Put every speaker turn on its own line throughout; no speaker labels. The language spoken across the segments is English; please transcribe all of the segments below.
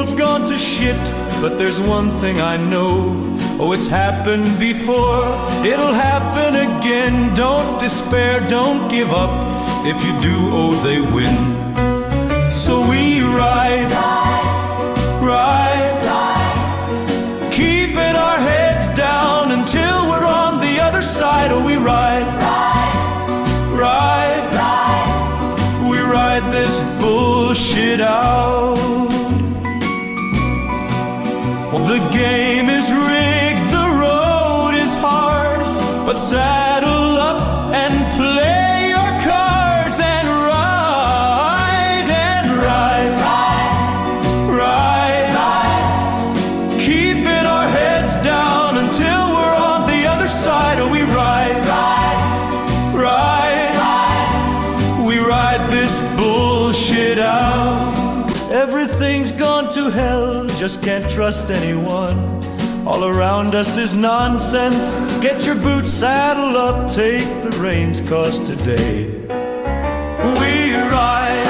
world's gone to shit, but there's one thing I know. Oh, it's happened before, it'll happen again. Don't despair, don't give up. If you do, oh, they win. So we ride, keeping our heads down until we're on the other side. Oh, we ride, we ride this bullshit out. The game is rigged, the road is hard, but saddle up and play your cards and ride, keeping our heads down until we're on the other side. Oh, we ride, we ride this bullshit out. Everything's gone to hell, just can't trust anyone. All around us is nonsense. Get your boots, saddle up, take the reins, 'cause today we ride,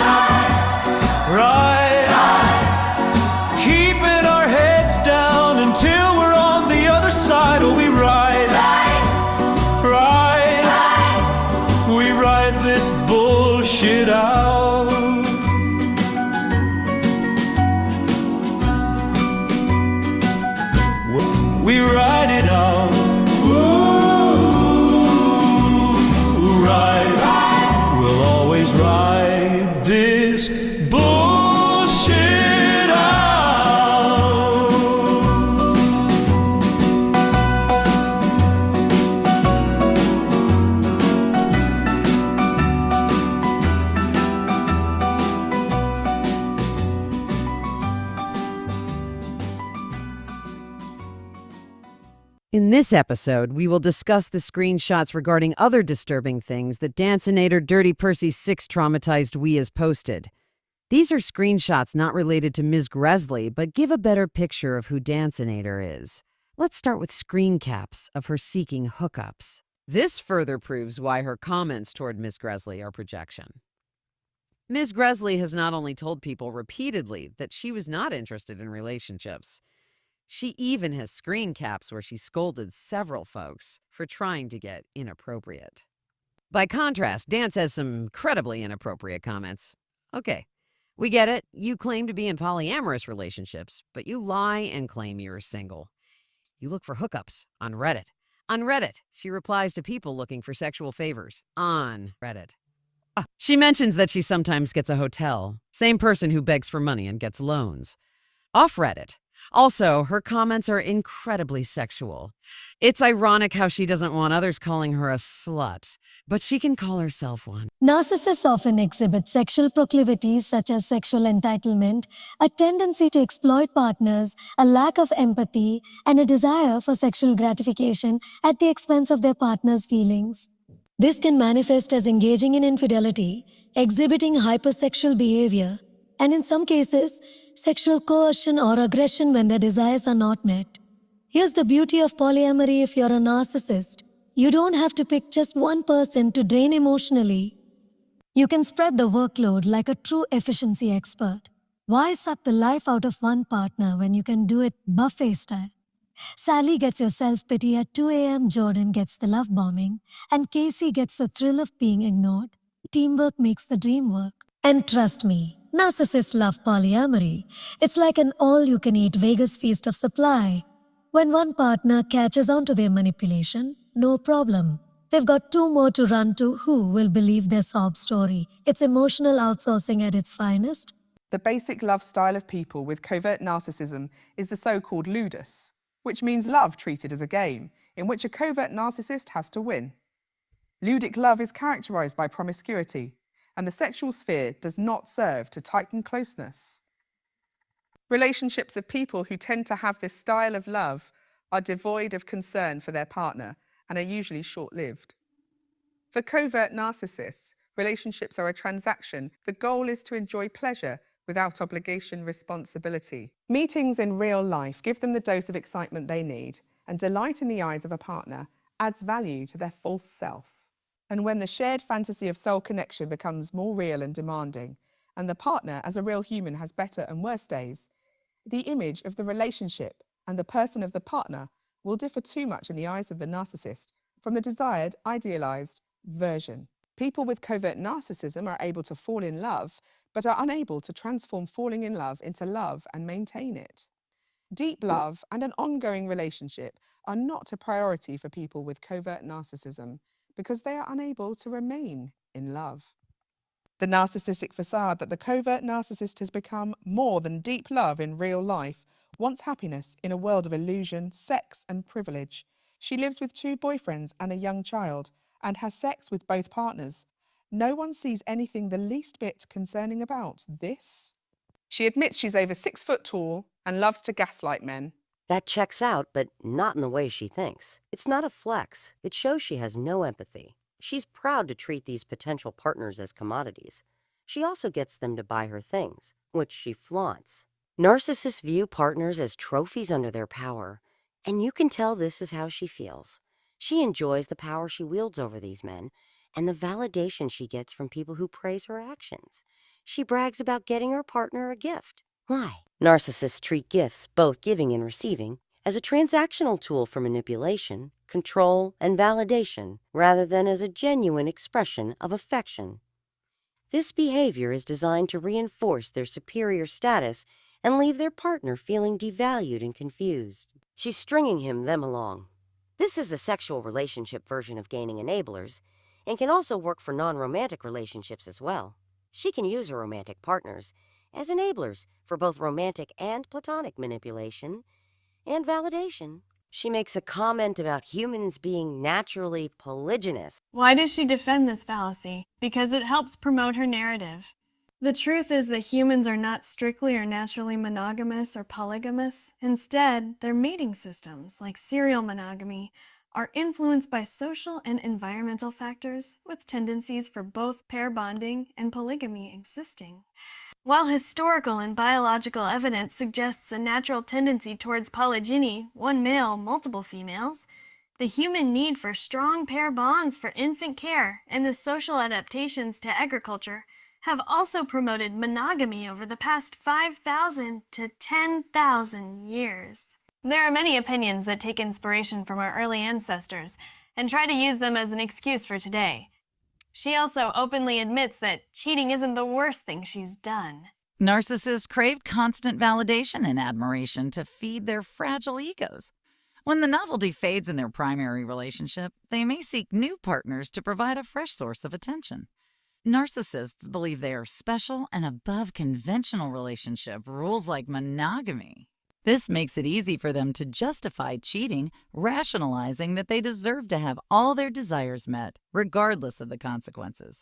keeping our heads down until we're on the other side. Oh, we ride, we ride this bullshit out. We ride it out. Ooh, ride. We'll always ride this bullshit out.
In this episode, we will discuss the screenshots regarding other disturbing things that danceinator Dirty Percy 6 Traumatizedwi has posted. These are screenshots not related to Ms. Gresley, but give a better picture of who danceinator is. Let's start with screen caps of her seeking hookups. This further proves why her comments toward Ms. Gresley are projection. Ms. Gresley has not only told people repeatedly that she was not interested in relationships, she even has screen caps where she scolded several folks for trying to get inappropriate. By contrast, Dance has some incredibly inappropriate comments. Okay, we get it. You claim to be in polyamorous relationships, but you lie and claim you're single. You look for hookups on Reddit. On Reddit, she replies to people looking for sexual favors on Reddit. She mentions that she sometimes gets a hotel. Same person who begs for money and gets loans. Off Reddit. Also, her comments are incredibly sexual. It's ironic how she doesn't want others calling her a slut, but she can call herself one.
Narcissists often exhibit sexual proclivities such as sexual entitlement, a tendency to exploit partners, a lack of empathy, and a desire for sexual gratification at the expense of their partner's feelings. This can manifest as engaging in infidelity, exhibiting hypersexual behavior, and in some cases, sexual coercion or aggression when their desires are not met. Here's the beauty of polyamory if you're a narcissist. You don't have to pick just one person to drain emotionally. You can spread the workload like a true efficiency expert. Why suck the life out of one partner when you can do it buffet style? Sally gets your self-pity at 2 a.m., Jordan gets the love bombing, and Casey gets the thrill of being ignored. Teamwork makes the dream work. And trust me, narcissists love polyamory. It's like an all-you-can-eat Vegas feast of supply. When one partner catches on to their manipulation, no problem. They've got two more to run to who will believe their sob story. It's emotional outsourcing at its finest.
The basic love style of people with covert narcissism is the so-called ludus, which means love treated as a game, in which a covert narcissist has to win. Ludic love is characterized by promiscuity, and the sexual sphere does not serve to tighten closeness. Relationships of people who tend to have this style of love are devoid of concern for their partner and are usually short-lived. For covert narcissists, relationships are a transaction. The goal is to enjoy pleasure without obligation, responsibility. Meetings in real life give them the dose of excitement they need, and delight in the eyes of a partner adds value to their false self. And when the shared fantasy of soul connection becomes more real and demanding, and the partner as a real human has better and worse days, The image of the relationship and the person of the partner will differ too much in the eyes of the narcissist from the desired, idealized version. People with covert narcissism are able to fall in love, but are unable to transform falling in love into love and maintain it. Deep love and an ongoing relationship are not a priority for people with covert narcissism because they are unable to remain in love. The narcissistic facade that the covert narcissist has become more than deep love in real life wants happiness in a world of illusion, sex and privilege. She lives with 2 boyfriends and a young child and has sex with both partners. No one sees anything the least bit concerning about this. She admits she's over 6 foot tall and loves to gaslight men.
That checks out, but not in the way she thinks. It's not a flex. It shows she has no empathy. She's proud to treat these potential partners as commodities. She also gets them to buy her things, which she flaunts. Narcissists view partners as trophies under their power, and you can tell this is how she feels. She enjoys the power she wields over these men and the validation she gets from people who praise her actions. She brags about getting her partner a gift. Why? Narcissists treat gifts, both giving and receiving, as a transactional tool for manipulation, control, and validation, rather than as a genuine expression of affection. This behavior is designed to reinforce their superior status and leave their partner feeling devalued and confused. She's stringing them along. This is the sexual relationship version of gaining enablers, and can also work for non-romantic relationships as well. She can use her romantic partners as enablers for both romantic and platonic manipulation and validation. She makes a comment about humans being naturally polygynous.
Why does she defend this fallacy? Because it helps promote her narrative. The truth is that humans are not strictly or naturally monogamous or polygamous. Instead, their mating systems, like serial monogamy, are influenced by social and environmental factors, with tendencies for both pair bonding and polygamy existing. While historical and biological evidence suggests a natural tendency towards polygyny, one male, multiple females, the human need for strong pair bonds for infant care and the social adaptations to agriculture have also promoted monogamy over the past 5,000 to 10,000 years. There are many opinions that take inspiration from our early ancestors and try to use them as an excuse for today. She also openly admits that cheating isn't the worst thing she's done.
Narcissists crave constant validation and admiration to feed their fragile egos. When the novelty fades in their primary relationship, they may seek new partners to provide a fresh source of attention. Narcissists believe they are special and above conventional relationship rules like monogamy. This makes it easy for them to justify cheating, rationalizing that they deserve to have all their desires met, regardless of the consequences.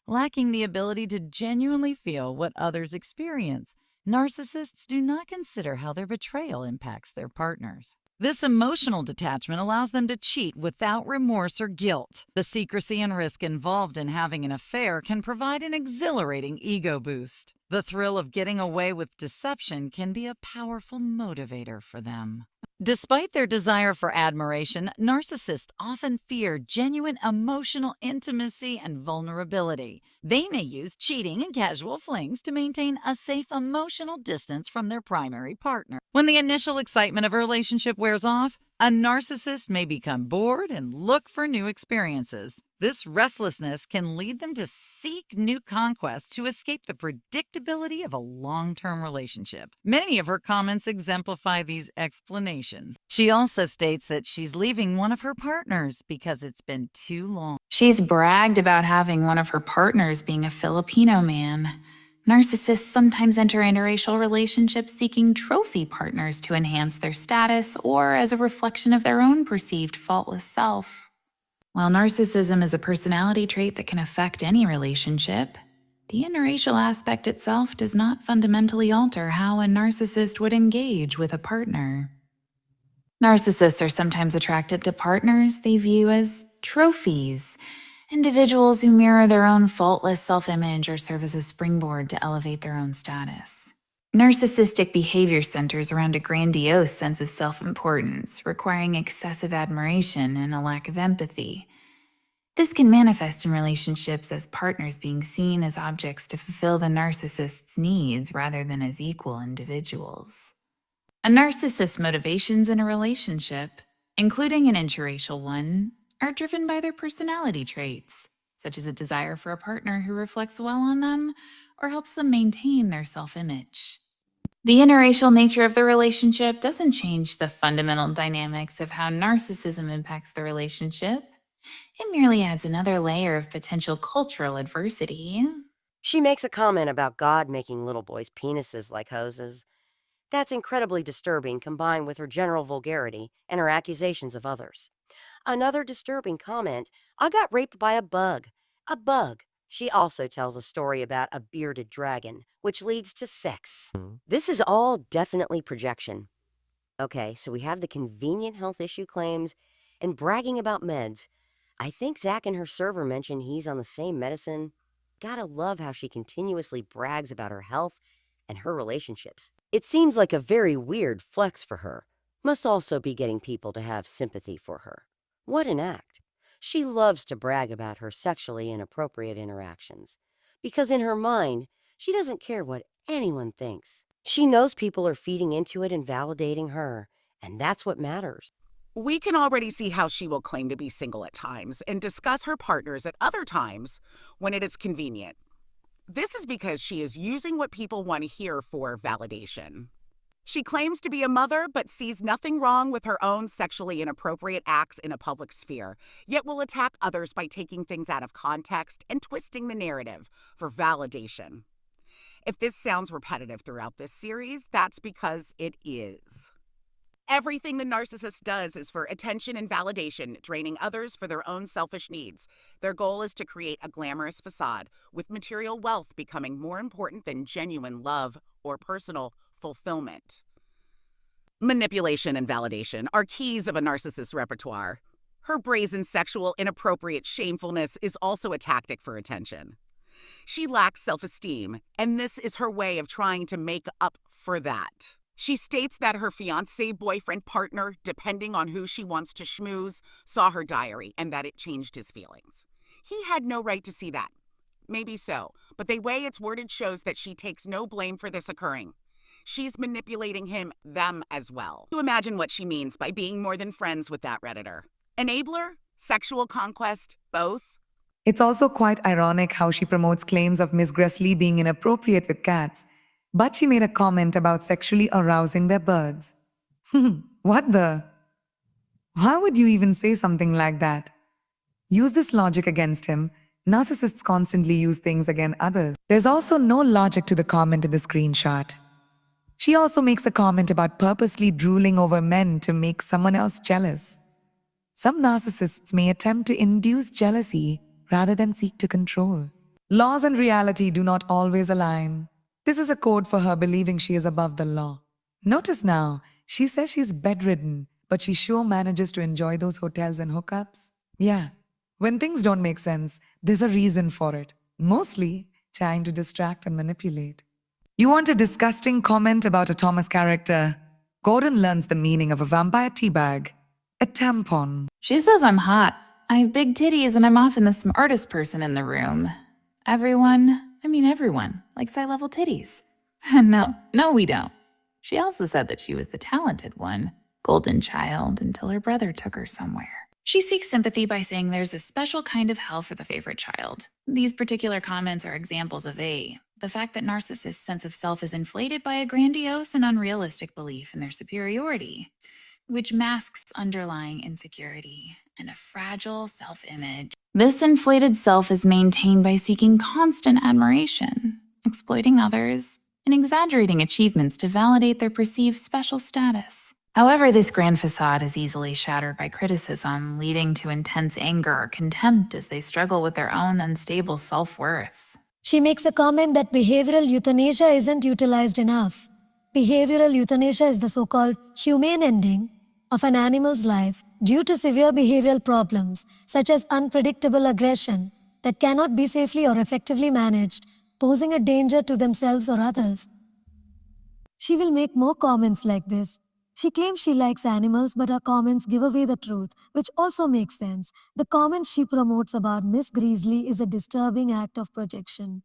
Lacking the ability to genuinely feel what others experience, narcissists do not consider how their betrayal impacts their partners. This emotional detachment allows them to cheat without remorse or guilt. The secrecy and risk involved in having an affair can provide an exhilarating ego boost. The thrill of getting away with deception can be a powerful motivator for them. Despite their desire for admiration, narcissists often fear genuine emotional intimacy and vulnerability. They may use cheating and casual flings to maintain a safe emotional distance from their primary partner. When the initial excitement of a relationship wears off, a narcissist may become bored and look for new experiences. This restlessness can lead them to seek new conquests to escape the predictability of a long-term relationship. Many of her comments exemplify these explanations. She also states that she's leaving one of her partners because it's been too long.
She's bragged about having one of her partners being a Filipino man. Narcissists sometimes enter interracial relationships seeking trophy partners to enhance their status or as a reflection of their own perceived faultless self. While narcissism is a personality trait that can affect any relationship, the interracial aspect itself does not fundamentally alter how a narcissist would engage with a partner. Narcissists are sometimes attracted to partners they view as trophies, individuals who mirror their own faultless self-image or serve as a springboard to elevate their own status. Narcissistic behavior centers around a grandiose sense of self-importance, requiring excessive admiration and a lack of empathy. This can manifest in relationships as partners being seen as objects to fulfill the narcissist's needs rather than as equal individuals. A narcissist's motivations in a relationship, including an interracial one, are driven by their personality traits, such as a desire for a partner who reflects well on them or helps them maintain their self-image. The interracial nature of the relationship doesn't change the fundamental dynamics of how narcissism impacts the relationship. It merely adds another layer of potential cultural adversity.
She makes a comment about God making little boys' penises like hoses. That's incredibly disturbing, combined with her general vulgarity and her accusations of others. Another disturbing comment: I got raped by a bug. A bug. She also tells a story about a bearded dragon, which leads to sex. This is all definitely projection. Okay, so we have the convenient health issue claims and bragging about meds. I think Zach and her server mentioned he's on the same medicine. Gotta love how she continuously brags about her health and her relationships. It seems like a very weird flex for her. Must also be getting people to have sympathy for her. What an act. She loves to brag about her sexually inappropriate interactions, because in her mind, she doesn't care what anyone thinks. She knows people are feeding into it and validating her, and that's what matters.
We can already see how she will claim to be single at times and discuss her partners at other times when it is convenient. This is because she is using what people want to hear for validation. She claims to be a mother, but sees nothing wrong with her own sexually inappropriate acts in a public sphere, yet will attack others by taking things out of context and twisting the narrative for validation. If this sounds repetitive throughout this series, that's because it is. Everything the narcissist does is for attention and validation, draining others for their own selfish needs. Their goal is to create a glamorous facade, with material wealth becoming more important than genuine love or personal fulfillment. Manipulation and validation are keys of a narcissist's repertoire. Her brazen sexual inappropriate shamefulness is also a tactic for attention. She lacks self-esteem, and this is her way of trying to make up for that. She states that her fiancé, boyfriend, partner, depending on who she wants to schmooze, saw her diary and that it changed his feelings. He had no right to see that. Maybe so, but the way it's worded shows that she takes no blame for this occurring. She's manipulating them as well. To imagine what she means by being more than friends with that Redditor. Enabler? Sexual conquest? Both?
It's also quite ironic how she promotes claims of Miss Gressley being inappropriate with cats, but she made a comment about sexually arousing their birds. What the? Why would you even say something like that? Use this logic against him. Narcissists constantly use things against others. There's also no logic to the comment in the screenshot. She also makes a comment about purposely drooling over men to make someone else jealous. Some narcissists may attempt to induce jealousy rather than seek to control. Laws and reality do not always align. This is a code for her believing she is above the law. Notice now, she says she's bedridden, but she sure manages to enjoy those hotels and hookups. Yeah, when things don't make sense, there's a reason for it. Mostly trying to distract and manipulate. You want a disgusting comment about a Thomas character? Gordon learns the meaning of a vampire teabag. A tampon.
She says I'm hot. I have big titties and I'm often the smartest person in the room. Everyone likes high-level titties. No, we don't. She also said that she was the talented one, golden child, until her brother took her somewhere. She seeks sympathy by saying there's a special kind of hell for the favorite child. These particular comments are examples of the fact that narcissists' sense of self is inflated by a grandiose and unrealistic belief in their superiority, which masks underlying insecurity and a fragile self-image. This inflated self is maintained by seeking constant admiration, exploiting others, and exaggerating achievements to validate their perceived special status. However, this grand facade is easily shattered by criticism, leading to intense anger or contempt as they struggle with their own unstable self-worth.
She makes a comment that behavioral euthanasia isn't utilized enough. Behavioral euthanasia is the so-called humane ending of an animal's life due to severe behavioral problems such as unpredictable aggression that cannot be safely or effectively managed, posing a danger to themselves or others. She will make more comments like this. She claims she likes animals, but her comments give away the truth, which also makes sense. The comment she promotes about Miss Greasley is a disturbing act of projection.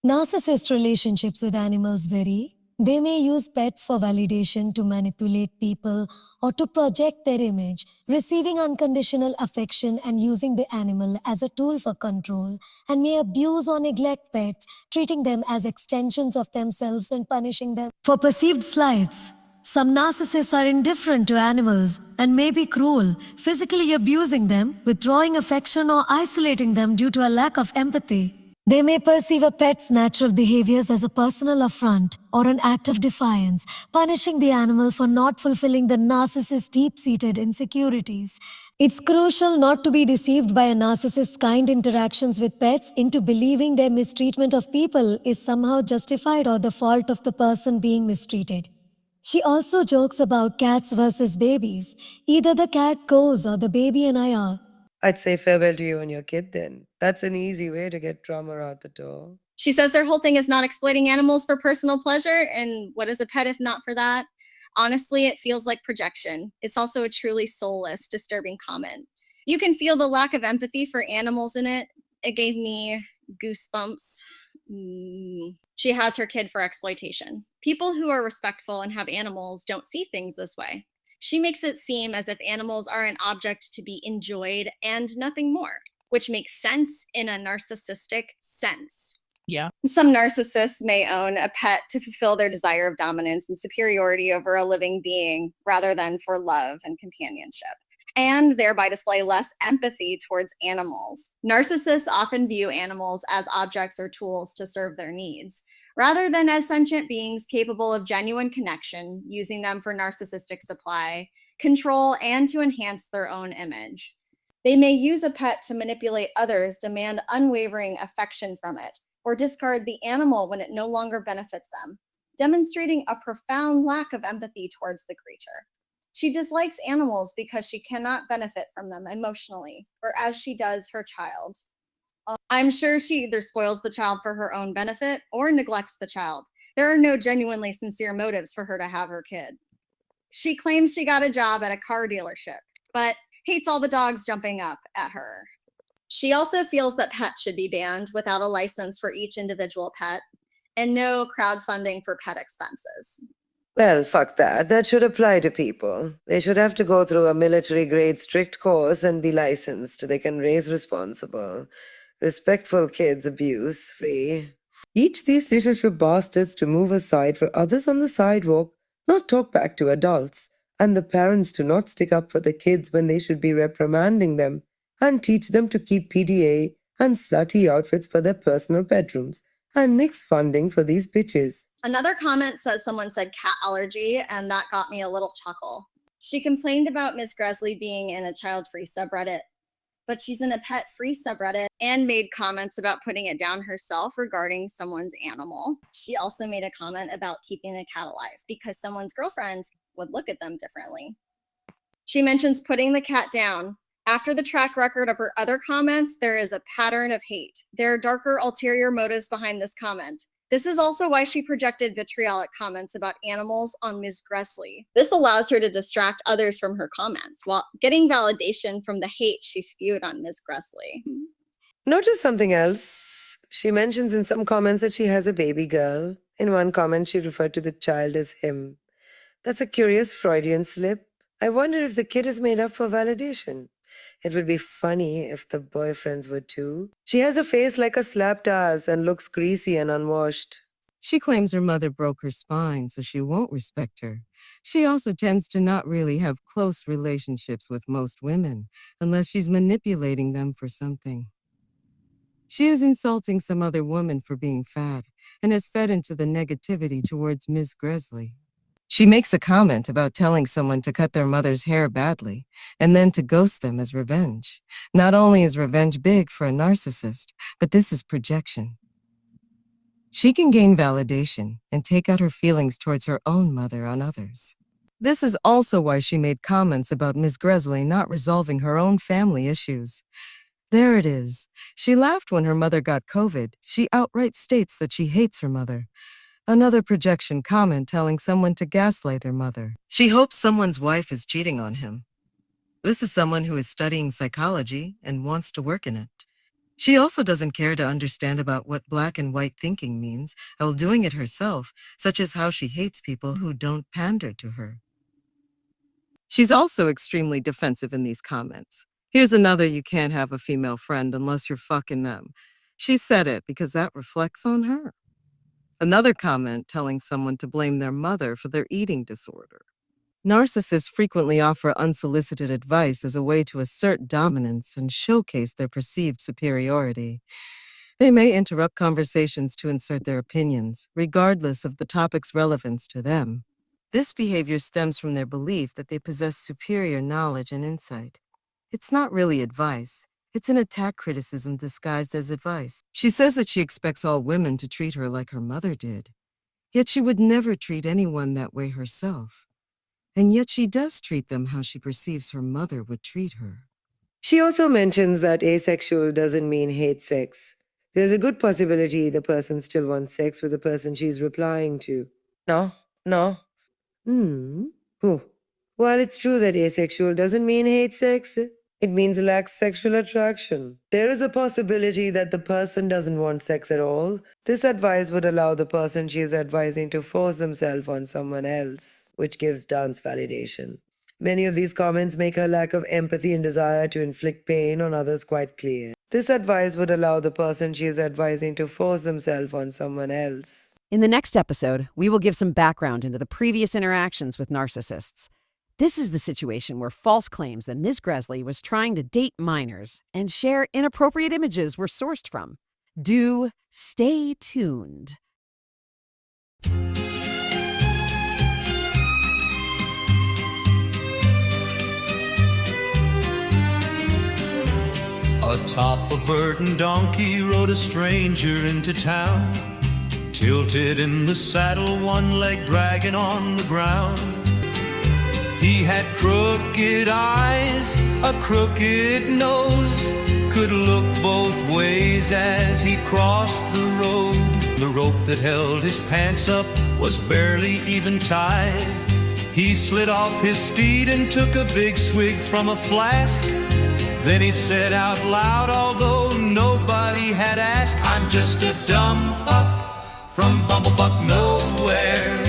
Narcissist relationships with animals vary. They may use pets for validation to manipulate people or to project their image, receiving unconditional affection and using the animal as a tool for control, and may abuse or neglect pets, treating them as extensions of themselves and punishing them for perceived slights. Some narcissists are indifferent to animals and may be cruel, physically abusing them, withdrawing affection, or isolating them due to a lack of empathy. They may perceive a pet's natural behaviors as a personal affront or an act of defiance, punishing the animal for not fulfilling the narcissist's deep-seated insecurities. It's crucial not to be deceived by a narcissist's kind interactions with pets into believing their mistreatment of people is somehow justified or the fault of the person being mistreated. She also jokes about cats versus babies. Either the cat goes or the baby and I are.
I'd say farewell to you and your kid then. That's an easy way to get trauma out the door.
She says their whole thing is not exploiting animals for personal pleasure, and what is a pet if not for that? Honestly, it feels like projection. It's also a truly soulless, disturbing comment. You can feel the lack of empathy for animals in it. It gave me goosebumps. She has her kid for exploitation. People who are respectful and have animals don't see things this way. She makes it seem as if animals are an object to be enjoyed and nothing more, which makes sense in a narcissistic sense.
Yeah.
Some narcissists may own a pet to fulfill their desire of dominance and superiority over a living being rather than for love and companionship, and thereby display less empathy towards animals. Narcissists often view animals as objects or tools to serve their needs, rather than as sentient beings capable of genuine connection, using them for narcissistic supply, control, and to enhance their own image. They may use a pet to manipulate others, demand unwavering affection from it, or discard the animal when it no longer benefits them, demonstrating a profound lack of empathy towards the creature. She dislikes animals because she cannot benefit from them emotionally, or as she does her child. I'm sure she either spoils the child for her own benefit or neglects the child. There are no genuinely sincere motives for her to have her kid. She claims she got a job at a car dealership, but hates all the dogs jumping up at her. She also feels that pets should be banned without a license for each individual pet, and no crowdfunding for pet expenses.
Well, fuck that. That should apply to people. They should have to go through a military-grade strict course and be licensed. They can raise responsible, respectful kids, abuse-free. Teach these little bastards to move aside for others on the sidewalk, not talk back to adults, and the parents to not stick up for the kids when they should be reprimanding them, and teach them to keep PDA and slutty outfits for their personal bedrooms, and nix funding for these bitches.
Another comment says someone said cat allergy, and that got me a little chuckle. She complained about Miss Gresley being in a child-free subreddit, but she's in a pet-free subreddit, and made comments about putting it down herself regarding someone's animal. She also made a comment about keeping the cat alive because someone's girlfriend would look at them differently. She mentions putting the cat down. After the track record of her other comments, there is a pattern of hate. There are darker, ulterior motives behind this comment. This is also why she projected vitriolic comments about animals on Ms. Gresley. This allows her to distract others from her comments, while getting validation from the hate she spewed on Ms. Gresley.
Notice something else. She mentions in some comments that she has a baby girl. In one comment, she referred to the child as him. That's a curious Freudian slip. I wonder if the kid is made up for validation. It would be funny if the boyfriends were too. She has a face like a slapped ass and looks greasy and unwashed.
She claims her mother broke her spine, so she won't respect her. She also tends to not really have close relationships with most women, unless she's manipulating them for something. She is insulting some other woman for being fat, and has fed into the negativity towards Miss Gresley. She makes a comment about telling someone to cut their mother's hair badly, and then to ghost them as revenge. Not only is revenge big for a narcissist, but this is projection. She can gain validation and take out her feelings towards her own mother on others. This is also why she made comments about Miss Gresley not resolving her own family issues. There it is. She laughed when her mother got COVID. She outright states that she hates her mother. Another projection comment telling someone to gaslight their mother. She hopes someone's wife is cheating on him. This is someone who is studying psychology and wants to work in it. She also doesn't care to understand about what black and white thinking means while doing it herself, such as how she hates people who don't pander to her. She's also extremely defensive in these comments. Here's another: you can't have a female friend unless you're fucking them. She said it because that reflects on her. Another comment telling someone to blame their mother for their eating disorder. Narcissists frequently offer unsolicited advice as a way to assert dominance and showcase their perceived superiority. They may interrupt conversations to insert their opinions, regardless of the topic's relevance to them. This behavior stems from their belief that they possess superior knowledge and insight. It's not really advice. It's an attack criticism disguised as advice. She says that she expects all women to treat her like her mother did. Yet she would never treat anyone that way herself. And yet she does treat them how she perceives her mother would treat her.
She also mentions that asexual doesn't mean hate sex. There's a good possibility the person still wants sex with the person she's replying to. No. Oh. While it's true that asexual doesn't mean hate sex, it means lacks sexual attraction. There is a possibility that the person doesn't want sex at all. This advice would allow the person she is advising to force themselves on someone else, which gives dance validation. Many of these comments make her lack of empathy and desire to inflict pain on others quite clear. This advice would allow the person she is advising to force themselves on someone else.
In the next episode, we will give some background into the previous interactions with narcissists. This is the situation where false claims that Ms. Gresley was trying to date minors and share inappropriate images were sourced from. Do stay tuned.
Atop a burdened donkey rode a stranger into town, tilted in the saddle, one leg dragging on the ground. He had crooked eyes, a crooked nose, could look both ways as he crossed the road. The rope that held his pants up was barely even tied. He slid off his steed and took a big swig from a flask. Then he said out loud, although nobody had asked, I'm just a dumb fuck from bumblefuck nowhere.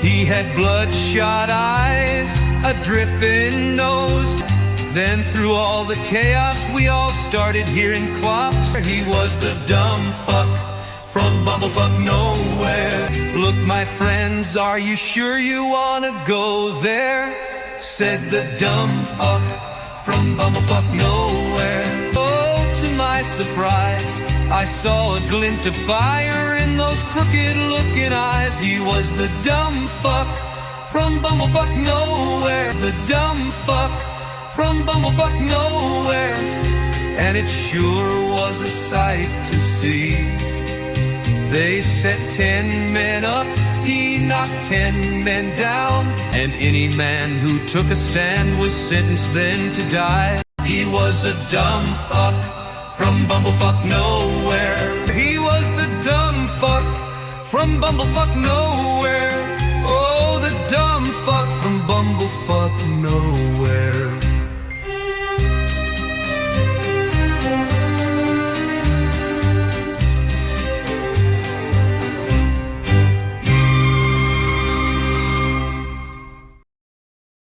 He had bloodshot eyes, a dripping nose. Then through all the chaos we all started hearing clops. He was the dumb fuck from bumblefuck nowhere. Look, my friends, are you sure you wanna go there? Said the dumb fuck from bumblefuck nowhere. Oh, to my surprise, I saw a glint of fire in those crooked looking eyes. He was the dumb fuck from bumblefuck nowhere. The dumb fuck from bumblefuck nowhere. And it sure was a sight to see. They set 10 men up, he knocked 10 men down, and any man who took a stand was sentenced then to die. He was a dumb fuck from bumblefuck nowhere. He was the dumb fuck from bumblefuck nowhere. Oh, the dumb fuck from bumblefuck nowhere.